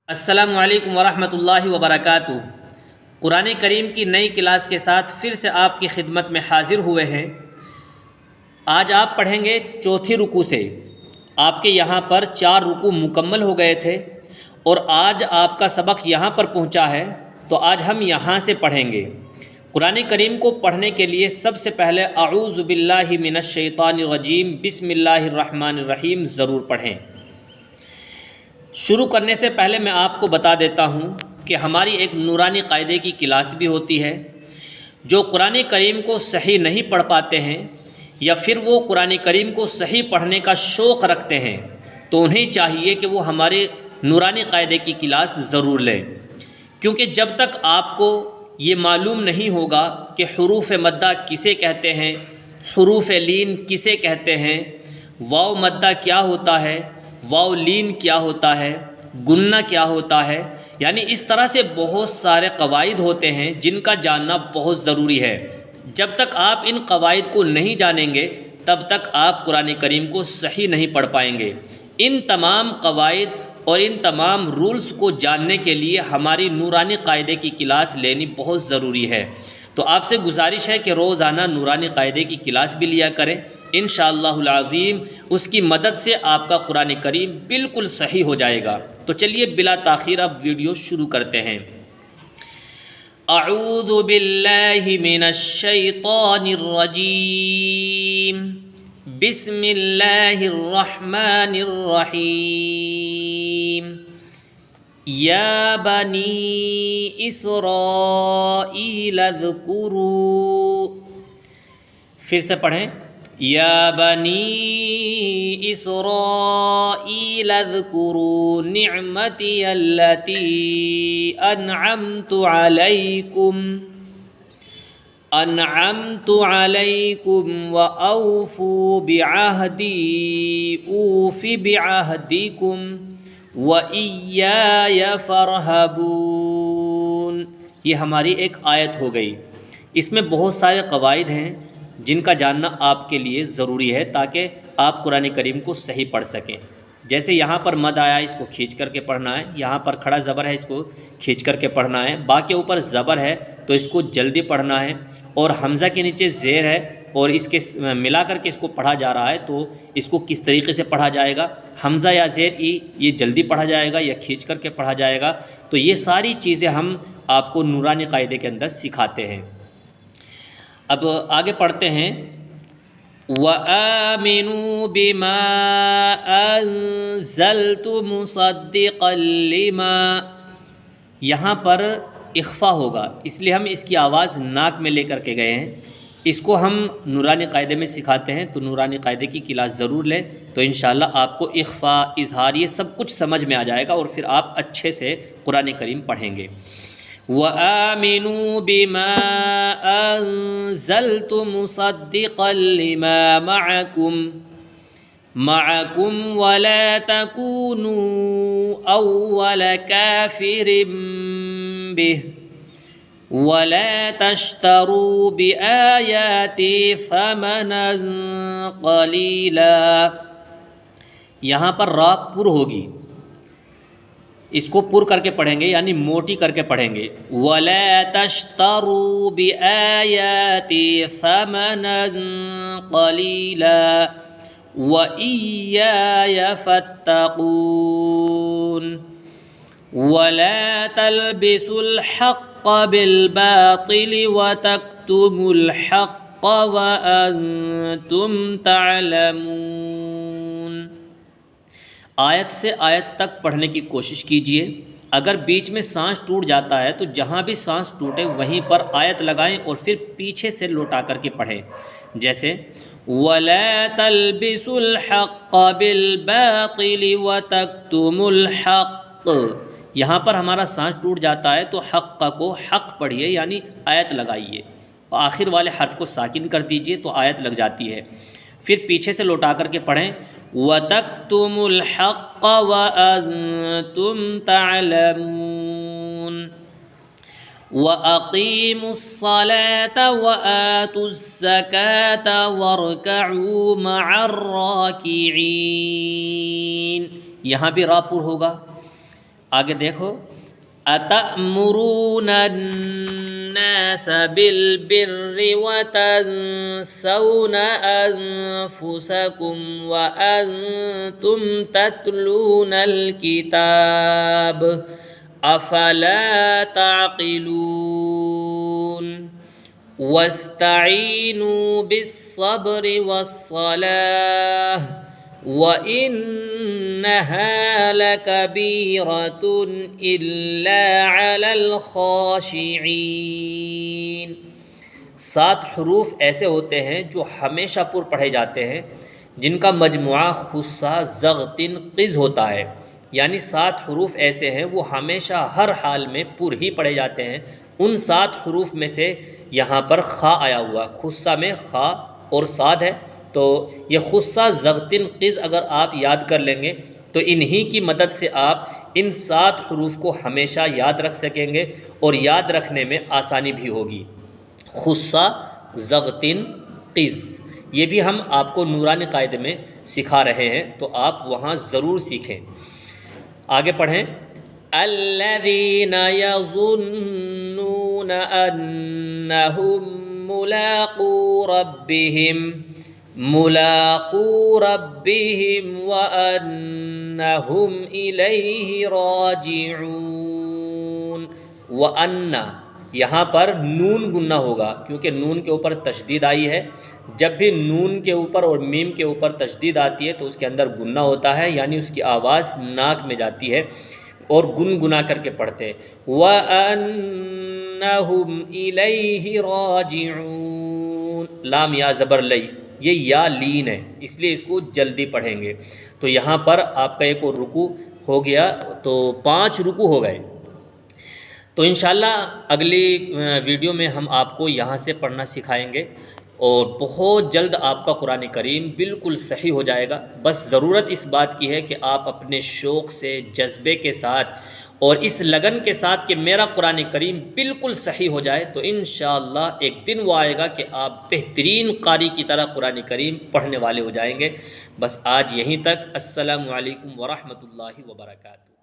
السلام علیکم ورحمۃ اللہ وبرکاتہ۔ قرآن کریم کی نئی کلاس کے ساتھ پھر سے آپ کی خدمت میں حاضر ہوئے ہیں۔ آج آپ پڑھیں گے چوتھی رکوع سے۔ آپ کے یہاں پر 4 رکوع مکمل ہو گئے تھے اور آج آپ کا سبق یہاں پر پہنچا ہے، تو آج ہم یہاں سے پڑھیں گے۔ قرآن کریم کو پڑھنے کے لیے سب سے پہلے اعوذ باللہ من الشیطان الرجیم بسم اللہ الرحمن الرحیم ضرور پڑھیں۔ شروع کرنے سے پہلے میں آپ کو بتا دیتا ہوں کہ ہماری ایک نورانی قاعدے کی کلاس بھی ہوتی ہے۔ جو قرآن کریم کو صحیح نہیں پڑھ پاتے ہیں یا پھر وہ قرآن کریم کو صحیح پڑھنے کا شوق رکھتے ہیں، تو انہیں چاہیے کہ وہ ہمارے نورانی قاعدے کی کلاس ضرور لیں، کیونکہ جب تک آپ کو یہ معلوم نہیں ہوگا کہ حروف مدہ کسے کہتے ہیں، حروف لین کسے کہتے ہیں، واو مدہ کیا ہوتا ہے، واو لین کیا ہوتا ہے، گنہ کیا ہوتا ہے، یعنی اس طرح سے بہت سارے قواعد ہوتے ہیں جن کا جاننا بہت ضروری ہے۔ جب تک آپ ان قواعد کو نہیں جانیں گے تب تک آپ قرآن کریم کو صحیح نہیں پڑھ پائیں گے۔ ان تمام قواعد اور ان تمام رولز کو جاننے کے لیے ہماری نورانی قاعدے کی کلاس لینی بہت ضروری ہے۔ تو آپ سے گزارش ہے کہ روزانہ نورانی قاعدے کی کلاس بھی لیا کریں۔ انشاءاللہ العظیم اس کی مدد سے آپ کا قرآن کریم بالکل صحیح ہو جائے گا۔ تو چلیے بلا تاخیر اب ویڈیو شروع کرتے ہیں۔ اعوذ باللہ من الشیطان الرجیم بسم اللہ الرحمن الرحیم یا بنی اسرائیل اذکروا، پھر سے پڑھیں، یا بنی اسرائیل اذکروا نعمتی التی انعمت علیکم واوفوا بعہدی اوف بعہدکم وإیای فارہبون۔ یہ ہماری ایک آیت ہو گئی۔ اس میں بہت سارے قواعد ہیں جن کا جاننا آپ کے لیے ضروری ہے تاکہ آپ قرآن کریم کو صحیح پڑھ سکیں۔ جیسے یہاں پر مد آیا، اس کو کھینچ کر کے پڑھنا ہے، یہاں پر کھڑا زبر ہے، اس کو کھینچ کر کے پڑھنا ہے، با کے اوپر زبر ہے تو اس کو جلدی پڑھنا ہے، اور حمزہ کے نیچے زیر ہے اور اس کے ملا کر کے اس کو پڑھا جا رہا ہے، تو اس کو کس طریقے سے پڑھا جائے گا، حمزہ یا زیر ای یہ جلدی پڑھا جائے گا یا کھینچ کر کے پڑھا جائے گا، تو یہ ساری چیزیں ہم آپ کو نورانی قاعدے کے اندر سکھاتے ہیں۔ اب آگے پڑھتے ہیں، وَآمِنُوا بِمَا أَنزَلْتُ مُصَدِّقًا لِمَا، یہاں پر اخفا ہوگا، اس لیے ہم اس کی آواز ناک میں لے کر کے گئے ہیں۔ اس کو ہم نورانی قاعدے میں سکھاتے ہیں، تو نورانی قاعدے کی کلاس ضرور لیں، تو انشاءاللہ آپ کو اخفا، اظہار یہ سب کچھ سمجھ میں آ جائے گا اور پھر آپ اچھے سے قرآن کریم پڑھیں گے۔ وَآمِنُوا بِمَا أَنزَلْتُ مُصَدِّقًا لِمَا مَعَكُمْ وَلَا تَكُونُوا أَوَّلَ كَافِرٍ بِهِ وَلَا تَشْتَرُوا بِآيَاتِي ثَمَنًا قَلِيلًا، یہاں پر را پر ہوگی، اس کو پر کر کے پڑھیں گے، یعنی موٹی کر کے پڑھیں گے، وَلَا تَشْتَرُوا بِآيَاتِي ثَمَنًا قَلِيلًا وَإِيَّايَ فَاتَّقُونِ وَلَا تَلْبِسُوا الْحَقَّ بِالْبَاطِلِ وَتَكْتُمُوا الْحَقَّ وَأَنْتُمْ تَعْلَمُونَ۔ آیت سے آیت تک پڑھنے کی کوشش کیجئے۔ اگر بیچ میں سانس ٹوٹ جاتا ہے تو جہاں بھی سانس ٹوٹے وہیں پر آیت لگائیں اور پھر پیچھے سے لوٹا کر کے پڑھیں، جیسے وَلَا تَلْبِسُوا الْحَقَّ بِالْبَاطِلِ وَتَكْتُمُوا الْحَقَّ، یہاں پر ہمارا سانس ٹوٹ جاتا ہے تو حق کو حق پڑھیے، یعنی آیت لگائیے، آخر والے حرف کو ساکن کر دیجئے تو آیت لگ جاتی ہے، پھر پیچھے سے لوٹا کر کے پڑھیں وَتَكْتُمُوا الْحَقَّ وَأَنْتُمْ تَعْلَمُونَ وَأَقِيمُوا الصَّلَاةَ وَآتُوا الزَّكَاةَ وَارْكَعُوا مَعَ الرَّاكِعِينَ، یہاں بھی را پر ہوگا، آگے دیکھو، أَتَأْمُرُونَ النَّاسَ بِالْبِرِّ وَتَنْسَوْنَ أَنفُسَكُمْ وَأَنْتُمْ تَتْلُونَ الْكِتَابَ أَفَلَا تَعْقِلُونَ وَاسْتَعِينُوا بِالصَّبْرِ وَالصَّلَاةِ وَإِنَّهَا لَكَبِيرَةٌ إِلَّا عَلَى الْخَاشِعِينَ۔ 7 حروف ایسے ہوتے ہیں جو ہمیشہ پر پڑھے جاتے ہیں، جن کا مجموعہ خصہ زغتن قز ہوتا ہے، یعنی 7 حروف ایسے ہیں وہ ہمیشہ ہر حال میں پر ہی پڑھے جاتے ہیں۔ ان 7 حروف میں سے یہاں پر خا آیا ہوا، خصہ میں خا اور صاد ہے، تو یہ خصہ زغتن قز اگر آپ یاد کر لیں گے تو انہی کی مدد سے آپ ان 7 حروف کو ہمیشہ یاد رکھ سکیں گے اور یاد رکھنے میں آسانی بھی ہوگی۔ خصہ زغتن قز، یہ بھی ہم آپ کو نورانی قاعدے میں سکھا رہے ہیں، تو آپ وہاں ضرور سیکھیں۔ آگے پڑھیں، الذین یظنون انہم ملاقو ربہم وَأَنَّهُمْ إِلَيْهِ رَاجِعُونَ۔ وَأَنَّ یہاں پر نون گننا ہوگا کیونکہ نون کے اوپر تشدید آئی ہے۔ جب بھی نون کے اوپر اور میم کے اوپر تشدید آتی ہے تو اس کے اندر گننا ہوتا ہے، یعنی اس کی آواز ناک میں جاتی ہے اور گنگنا کر کے پڑھتے ہیں۔ وَأَنَّهُمْ إِلَيْهِ رَاجِعُونَ، لام یا زبر لئی، یہ یا لین ہے، اس لیے اس کو جلدی پڑھیں گے۔ تو یہاں پر آپ کا ایک اور رکوع ہو گیا، تو 5 رکوع ہو گئے۔ تو انشاءاللہ اگلی ویڈیو میں ہم آپ کو یہاں سے پڑھنا سکھائیں گے اور بہت جلد آپ کا قرآن کریم بالکل صحیح ہو جائے گا۔ بس ضرورت اس بات کی ہے کہ آپ اپنے شوق سے، جذبے کے ساتھ اور اس لگن کے ساتھ کہ میرا قرآن کریم بالکل صحیح ہو جائے، تو انشاءاللہ ایک دن وہ آئے گا کہ آپ بہترین قاری کی طرح قرآن کریم پڑھنے والے ہو جائیں گے۔ بس آج یہیں تک۔ السلام علیکم ورحمۃ اللہ وبرکاتہ۔